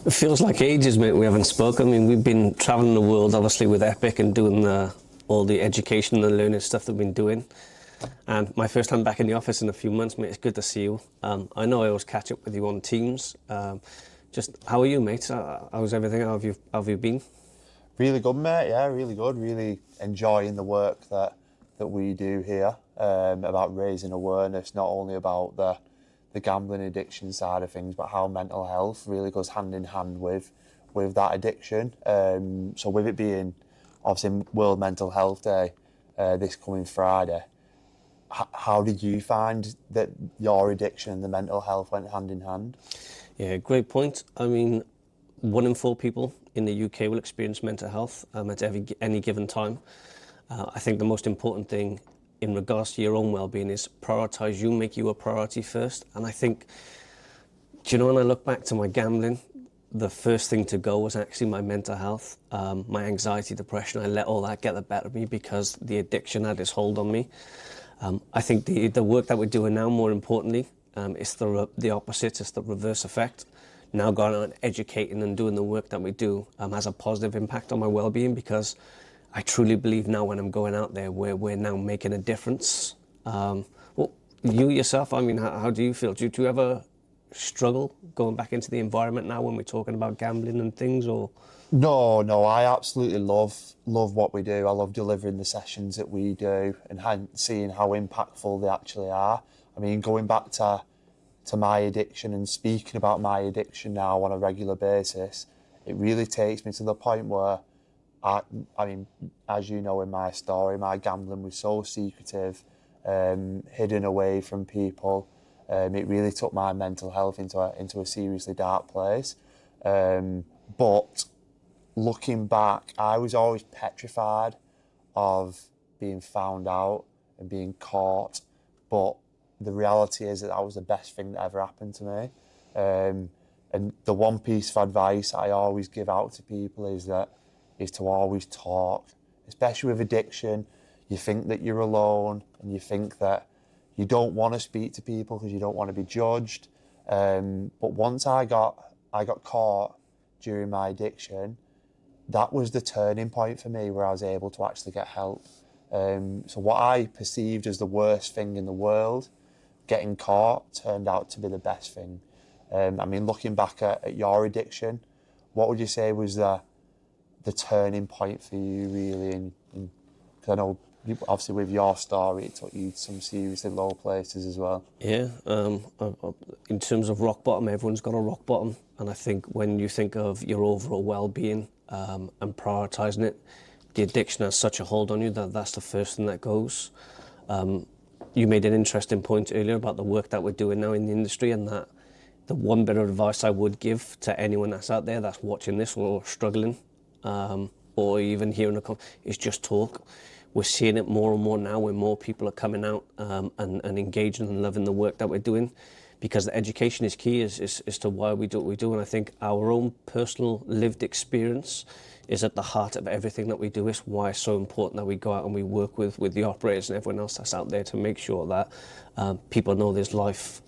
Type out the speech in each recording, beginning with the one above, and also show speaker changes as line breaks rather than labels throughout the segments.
It feels like ages, mate, we haven't spoken. I mean, we've been travelling the world, obviously, with Epic and doing all the education and learning stuff that we've been doing. And my first time back in the office in a few months, mate, it's good to see you. I know I always catch up with you on Teams. Just, how are you, mate? How's everything? How have you been?
Really good, mate. Yeah, really good. Really enjoying the work that we do here about raising awareness, not only about the gambling addiction side of things, but how mental health really goes hand in hand with that addiction. So with it being obviously World Mental Health Day this coming Friday, how did you find that your addiction and the mental health went hand in hand?
Yeah, great point. I mean, 1 in 4 people in the UK will experience mental health at any given time. I think the most important thing in regards to your own well-being is prioritise you, make you a priority first. And I think, do you know, when I look back to my gambling, the first thing to go was actually my mental health, my anxiety, depression. I let all that get the better of me because the addiction had its hold on me. I think the work that we're doing now, more importantly, is the opposite, it's the reverse effect. Now going out and educating and doing the work that we do has a positive impact on my well-being, because I truly believe now when I'm going out there, we're now making a difference. Well, you yourself, I mean, how do you feel? Do you ever struggle going back into the environment now when we're talking about gambling and things, or?
No, I absolutely love what we do. I love delivering the sessions that we do and seeing how impactful they actually are. I mean, going back to my addiction and speaking about my addiction now on a regular basis, it really takes me to the point where, I mean, as you know in my story, my gambling was so secretive, hidden away from people. It really took my mental health into a seriously dark place. But looking back, I was always petrified of being found out and being caught. But the reality is that was the best thing that ever happened to me. And the one piece of advice I always give out to people is to always talk, especially with addiction. You think that you're alone and you think that you don't want to speak to people because you don't want to be judged. But once I got caught during my addiction, that was the turning point for me where I was able to actually get help. So what I perceived as the worst thing in the world, getting caught, turned out to be the best thing. I mean, looking back at your addiction, what would you say was the turning point for you, really? Because I know, obviously, with your story, it took you to some seriously low places as well.
Yeah, in terms of rock bottom, everyone's got a rock bottom. And I think when you think of your overall well-being and prioritising it, the addiction has such a hold on you that's the first thing that goes. You made an interesting point earlier about the work that we're doing now in the industry, and that the one bit of advice I would give to anyone that's out there that's watching this or struggling, or even hearing is just talk. We're seeing it more and more now, where more people are coming out and engaging and loving the work that we're doing, because the education is key as to why we do what we do. And I think our own personal lived experience is at the heart of everything that we do. It's why it's so important that we go out and we work with the operators and everyone else that's out there to make sure that people know there's life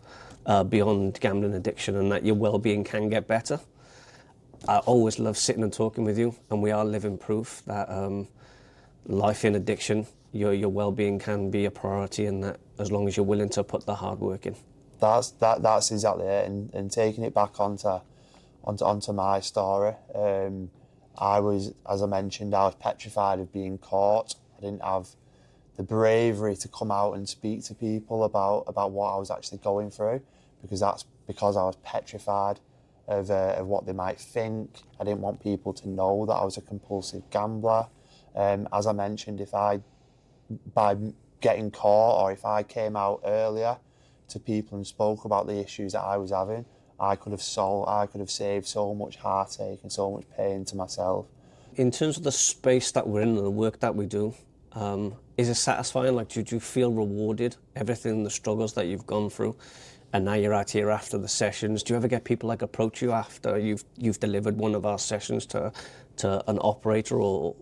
beyond gambling addiction and that your well-being can get better. I always love sitting and talking with you, and we are living proof that life in addiction, your well-being can be a priority, and that as long as you're willing to put the hard work in.
That's exactly it. And taking it back onto my story, I was, as I mentioned, I was petrified of being caught. I didn't have the bravery to come out and speak to people about what I was actually going through, because I was petrified of what they might think. I didn't want people to know that I was a compulsive gambler. As I mentioned, by getting caught, or if I came out earlier to people and spoke about the issues that I was having, I could have saved so much heartache and so much pain to myself.
In terms of the space that we're in and the work that we do, is it satisfying? Like, do you feel rewarded? Everything, the struggles that you've gone through, and now you're out here after the sessions. Do you ever get people like approach you after you've delivered one of our sessions to an operator, or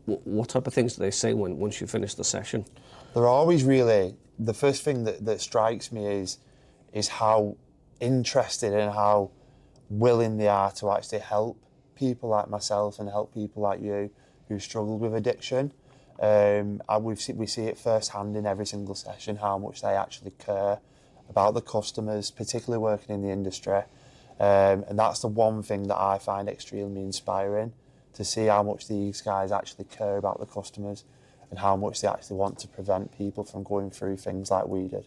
what type of things do they say once you finish the session?
They're always really, the first thing that strikes me is how interested and how willing they are to actually help people like myself and help people like you who struggled with addiction. We see it firsthand in every single session how much they actually care about the customers, particularly working in the industry. And that's the one thing that I find extremely inspiring, to see how much these guys actually care about the customers and how much they actually want to prevent people from going through things like we did.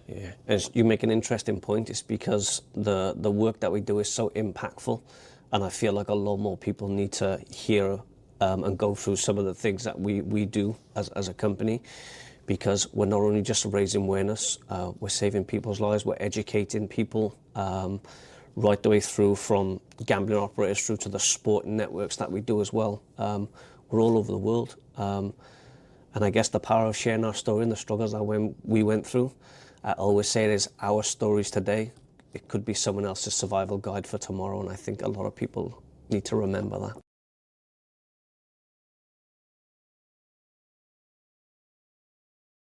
Yeah, as you make an interesting point, it's because the work that we do is so impactful, and I feel like a lot more people need to hear and go through some of the things that we do as a company, because we're not only just raising awareness, we're saving people's lives, we're educating people right the way through, from gambling operators through to the sporting networks that we do as well. We're all over the world. And I guess the power of sharing our story and the struggles that we went through, I always say it is our stories today. It could be someone else's survival guide for tomorrow, and I think a lot of people need to remember that.